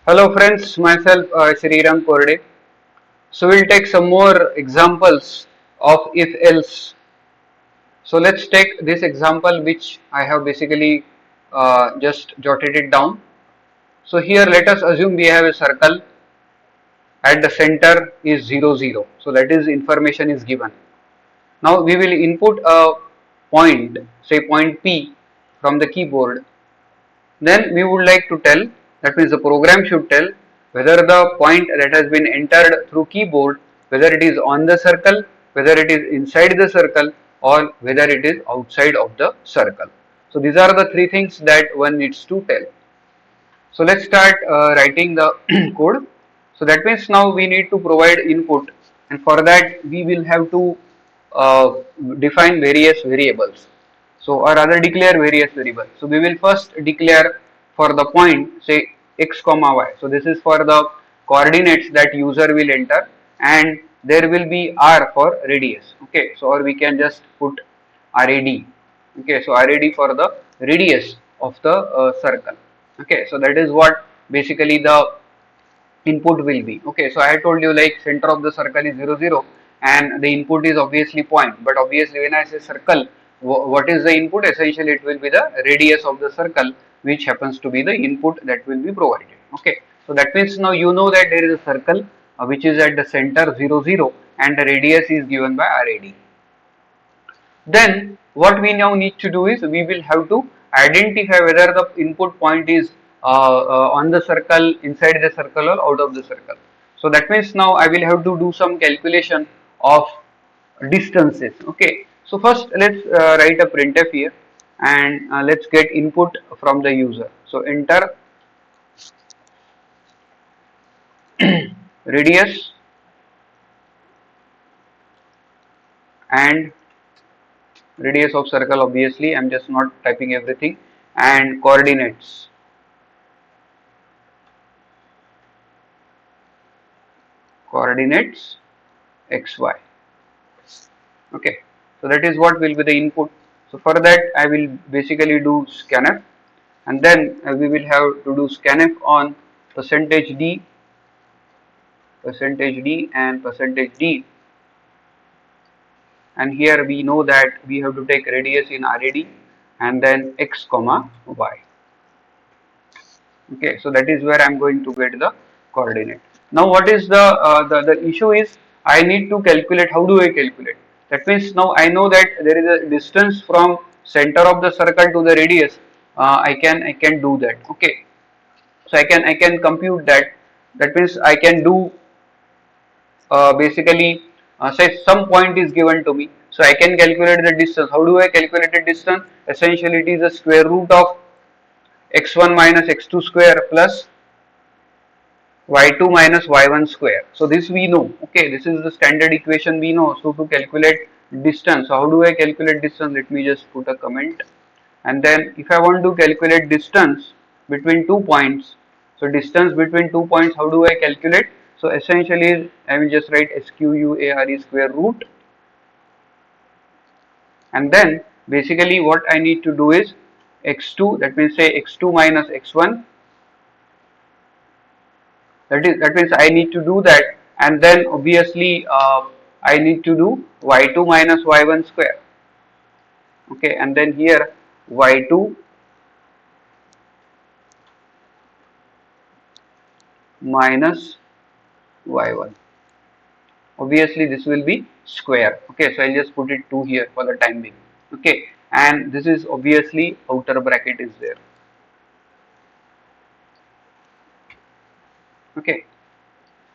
Hello friends, myself Sriram Korde. So we'll take some more examples of if else. So let's take this example which I have basically just jotted it down. So here let us assume we have a circle at the center is 0 0. So that is information is given. Now we will input a point, say point P from the keyboard. Then we would like to tell, that means the program should tell whether the point that has been entered through keyboard, whether it is on the circle, whether it is inside the circle, or whether it is outside of the circle. So these are the three things that one needs to tell. So let's start writing the code. So that means now we need to provide input, and for that we will have to uh, define various variables. So or rather declare various variables. So we will first declare for the point, say x comma y. So this is for the coordinates that user will enter, and there will be r for radius. Okay, so or we can just put rad. Okay, so rad for the radius of the circle. Okay, so that is what basically the input will be. Okay, so I told you like center of the circle is 0 0 and the input is obviously point, but obviously when I say circle, what is the input? Essentially it will be the radius of the circle, which happens to be the input that will be provided. Okay, so that means now you know that there is a circle which is at the center 0 0 and the radius is given by rad. Then what we now need to do is we will have to identify whether the input point is on the circle, inside the circle, or out of the circle. So that means now I will have to do some calculation of distances. Okay, so first let's write a printf here, and let's get input from the user. So enter radius and radius of circle, obviously I'm just not typing everything, and coordinates xy. Okay, so that is what will be the input. So for that I will basically do scanf, and then we will have to do scanf on percentage d and percentage d, and here we know that we have to take radius in rad and then x comma y. Okay, so that is where I am going to get the coordinate. Now what is the issue is I need to calculate. How do I calculate? That means now I know that there is a distance from center of the circle to the radius. I can do that. Okay, so I can compute that. That means I can do basically say some point is given to me, so I can calculate the distance. How do I calculate the distance? Essentially it is the square root of x1 minus x2 square plus y2 minus y1 square. So this we know. Okay, this is the standard equation we know. So to calculate distance, so how do I calculate distance? Let me just put a comment. And then if I want to calculate distance between 2 points, so distance between 2 points, how do I calculate? So essentially I will just write square square root, and then basically what I need to do is x2, that means say x2 minus x1, that means I need to do that, and then obviously I need to do y2 minus y1 square. Okay, and then here y2 minus y1, obviously this will be square. Okay, so I'll just put it 2 here for the time being. Okay, and this is obviously outer bracket is there. Okay,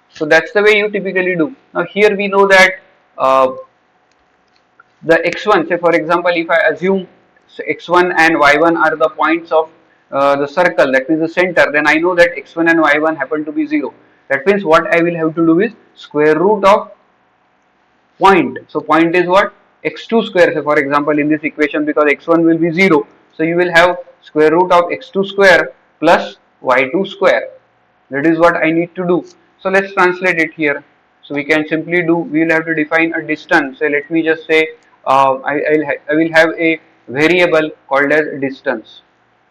so that's the way you typically do. Now here we know that uh, the x1, say for example if I assume x1 and y1 are the points of the circle, that means the center, then I know that x1 and y1 happen to be 0. That means what I will have to do is square root of point. So point is what? X2 square, say for example in this equation, because x1 will be 0, so you will have square root of x2 square plus y2 square. That is what I need to do. So let's translate it here. So we can simply do, we will have to define a distance. So let me just say I will have a variable called as distance.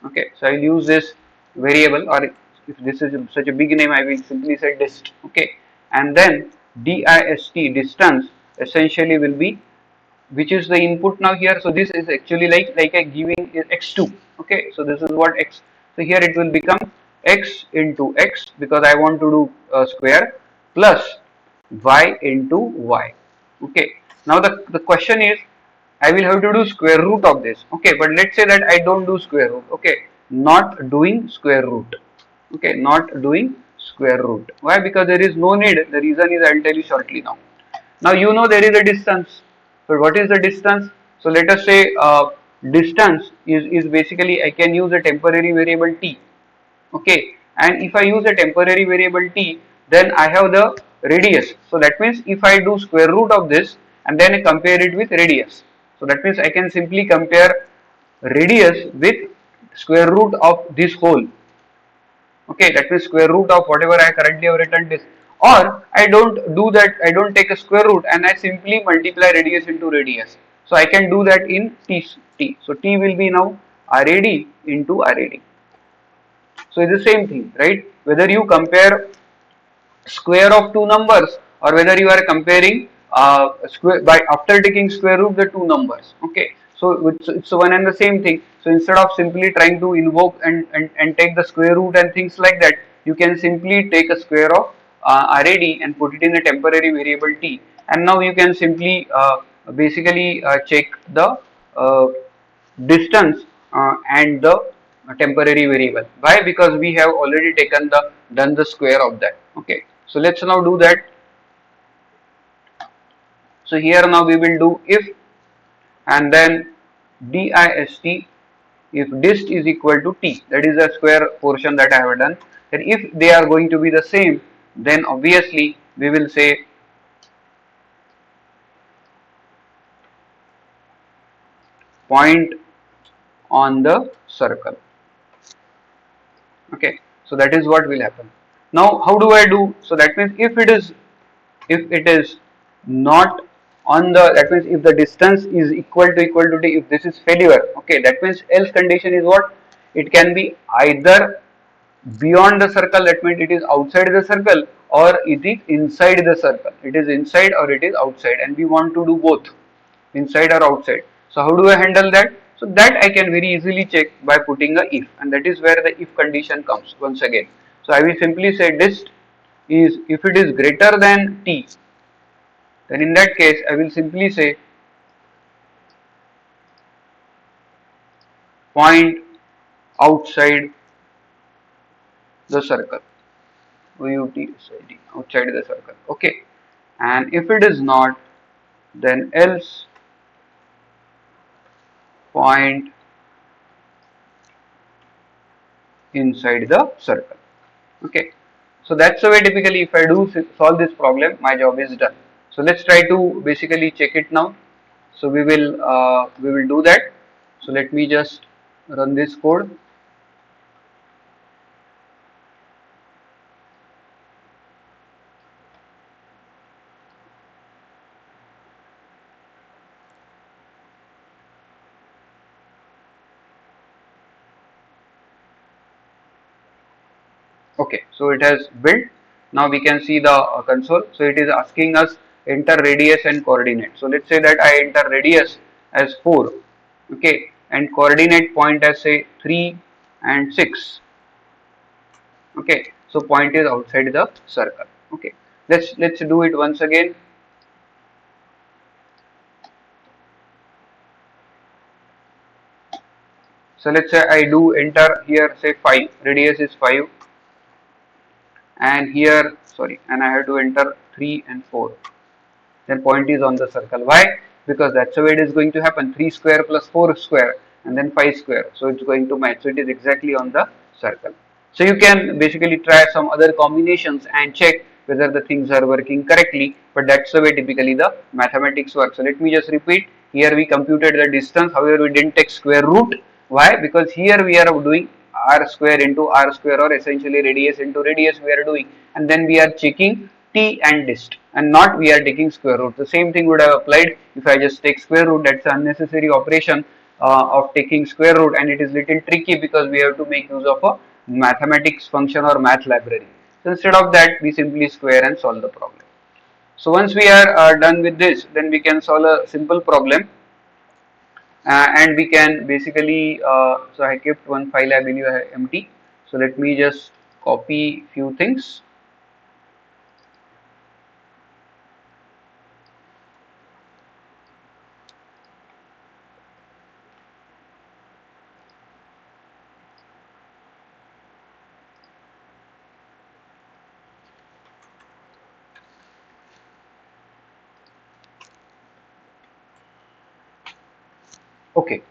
Okay, so I will use this variable, or If this is such a big name, I will simply say dist. Okay, and then dist, distance, essentially will be, which is the input now here. So this is actually like a giving x2. Okay, so this is what x. So here it will become x into x, because I want to do square, plus y into y. Okay, now the question is, I will have to do square root of this. Okay, but let's say that I don't do square root. Okay, not doing square root. Okay, not doing square root. Why? Because there is no need. The reason is, I will tell you shortly now. Now you know there is a distance. So what is the distance? So let us say distance is basically, I can use a temporary variable t. Okay, and if I use a temporary variable t, then I have the radius. So that means if I do square root of this and then I compare it with radius, so that means I can simply compare radius with square root of this whole. Okay, that means square root of whatever I currently have written this. Or I don't do that, I don't take a square root and I simply multiply radius into radius. So I can do that in t. So t will be now rad into rad. So it's the same thing, right? Whether you compare square of two numbers, or whether you are comparing square by after taking square root the two numbers. Okay, so it's one and the same thing. So instead of simply trying to invoke and take the square root and things like that, you can simply take a square of rad and put it in a temporary variable t, and now you can simply basically check the distance and the temporary variable. Why? Because we have already taken the done the square of that. Okay, so let's now do that. So here now we will do if, and then dist, if dist is equal to t, that is the square portion that I have done, then if they are going to be the same, then obviously we will say point on the circle. Okay, so that is what will happen. Now how do I do? So that means if it is not on the, that means if the distance is equal to t, if this is failure, okay, that means else condition is what, it can be either beyond the circle, that means it is outside the circle, or it is inside the circle, it is inside or it is outside, and we want to do both, inside or outside. So how do I handle that? So that I can very easily check by putting a if, and that is where the if condition comes once again. So I will simply say dist is, if it is greater than t, then in that case I will simply say point outside the circle, outside the circle. Okay, and if it is not, then else point inside the circle. Okay, so that's the way typically if I do solve this problem, my job is done. So let's try to basically check it now. So we will do that. So let me just run this code. Okay, so it has built. Now we can see the console. So it is asking us enter radius and coordinate. So let's say that I enter radius as 4, okay, and coordinate point as say 3 and 6. Okay, so point is outside the circle. Okay, let's do it once again. So let's say I do enter here say 5, radius is 5, and here sorry, and I have to enter 3 and 4, then point is on the circle. Why? Because that's the way it is going to happen, 3 square plus 4 square and then 5 square, so it's going to match, so it is exactly on the circle. So you can basically try some other combinations and check whether the things are working correctly, but that's the way typically the mathematics works. So let me just repeat, here we computed the distance, however we didn't take square root. Why? Because here we are doing r square into r square, or essentially radius into radius we are doing, and then we are checking t and dist, and not we are taking square root. The same thing would have applied if I just take square root. That's an unnecessary operation of taking square root, and it is little tricky because we have to make use of a mathematics function or math library. So instead of that, we simply square and solve the problem. So once we are done with this, then we can solve a simple problem, and we can basically, so I kept one file, I believe I have empty. So let me just copy few things. Okay,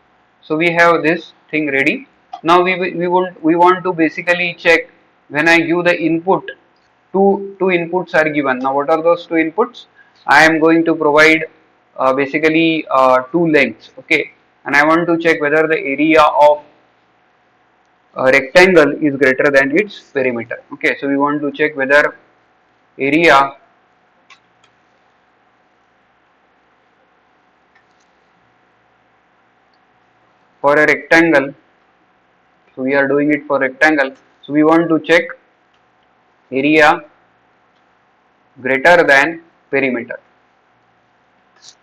so we have this thing ready. Now we want to basically check when I give the input. Two inputs are given. Now what are those two inputs? I am going to provide basically two lengths. Okay, and I want to check whether the area of a rectangle is greater than its perimeter. Okay, so we want to check whether area for a rectangle. So we are doing it for rectangle. So we want to check area greater than perimeter.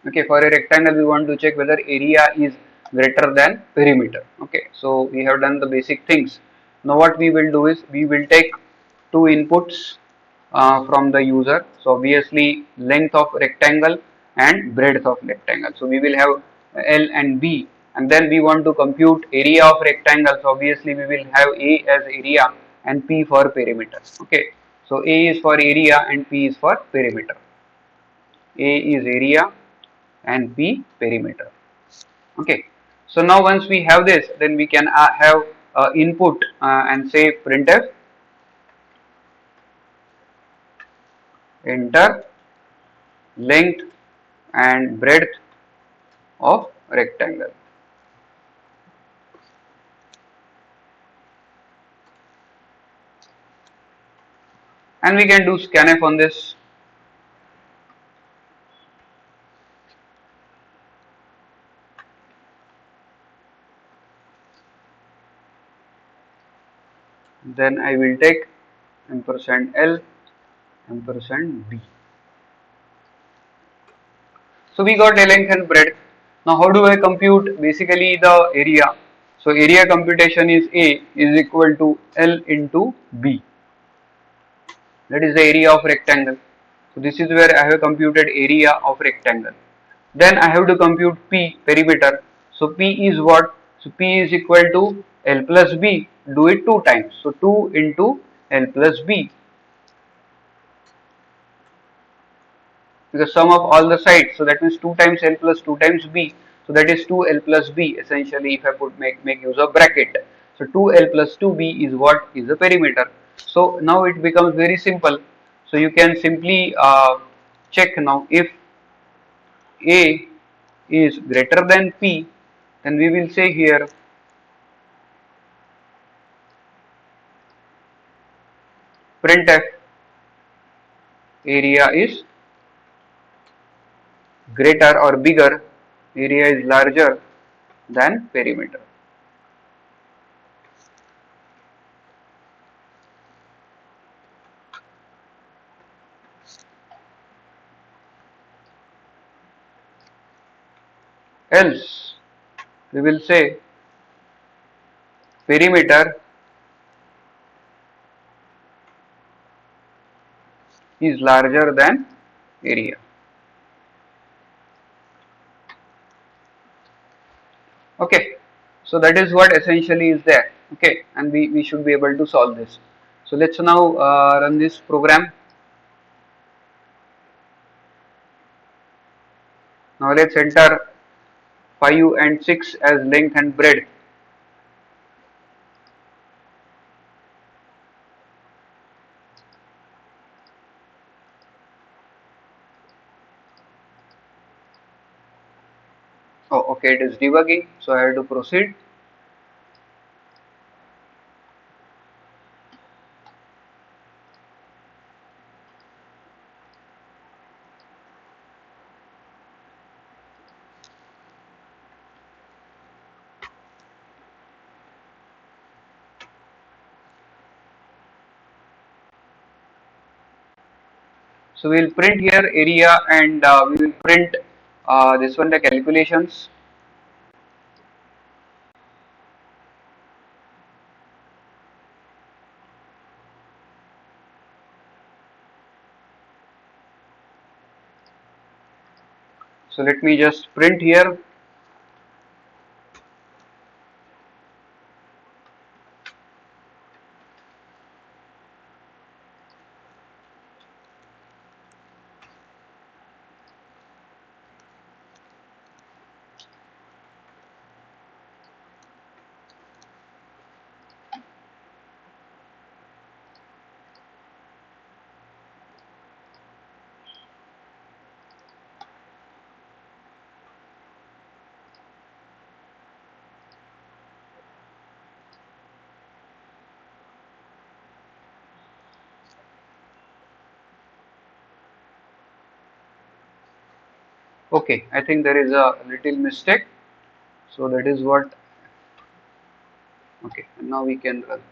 Okay, for a rectangle we want to check whether area is greater than perimeter. Okay, so we have done the basic things. Now what we will do is we will take two inputs from the user. So obviously length of rectangle and breadth of rectangle. So we will have L and B, and then we want to compute area of rectangle. So obviously we will have A as area and P for perimeter. Okay, so A is for area and P is for perimeter. A is area and P perimeter. Okay, so now once we have this, then we can have input and say printf enter length and breadth of rectangle, and we can do scanf on this. Then I will take ampersand L ampersand B. So we got a length and breadth. Now how do I compute basically the area? So area computation is A is equal to L into B. That is the area of rectangle. So this is where I have computed area of rectangle. Then I have to compute P perimeter. So P is what? So P is equal to L plus B. Do it two times. So 2 into L plus B, because sum of all the sides. So that means 2 times L plus 2 times B. So that is 2L plus B essentially, if I put make use of bracket. So 2L plus 2B is what is the perimeter. So now it becomes very simple. So you can simply check now if A is greater than P, then we will say here printf area is greater or bigger, area is larger than perimeter. Else we will say perimeter is larger than area. Okay, so that is what essentially is there. Okay, and we should be able to solve this. So let's now run this program. Now let's enter 5 and 6 as length and breadth. Oh, okay, it is debugging, so I have to proceed. So we will print here area, and we will print this one, the calculations. So let me just print here. Okay, I think there is a little mistake. So that is what. Okay, now we can run.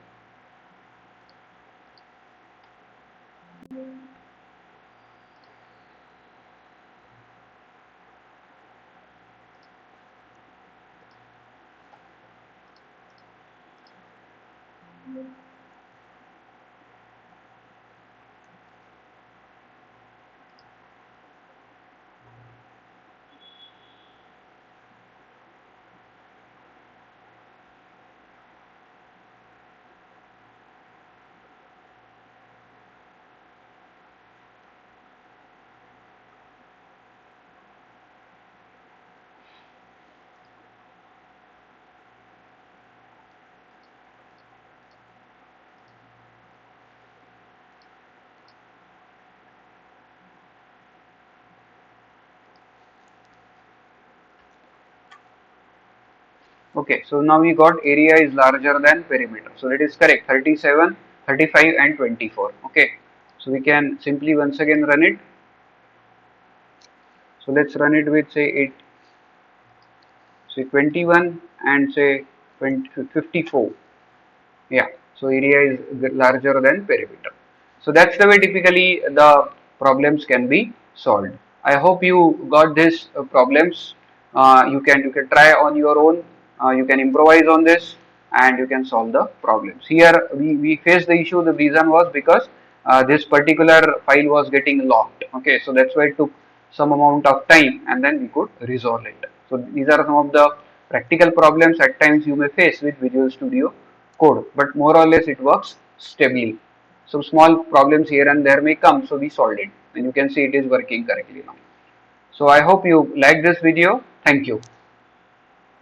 Okay, so now we got area is larger than perimeter. So that is correct, 37, 35 and 24. Okay, so we can simply once again run it. So let's run it with say 8, say 21 and say 20, 54. Yeah, so area is larger than perimeter. So that's the way typically the problems can be solved. I hope you got these problems. You can try on your own. You can improvise on this, and you can solve the problems. Here we faced the issue. The reason was because this particular file was getting locked. Okay, so that's why it took some amount of time, and then we could resolve it. So these are some of the practical problems at times you may face with Visual Studio Code, but more or less it works stably. Some small problems here and there may come, so we solved it, and you can see it is working correctly now. So I hope you like this video. Thank you.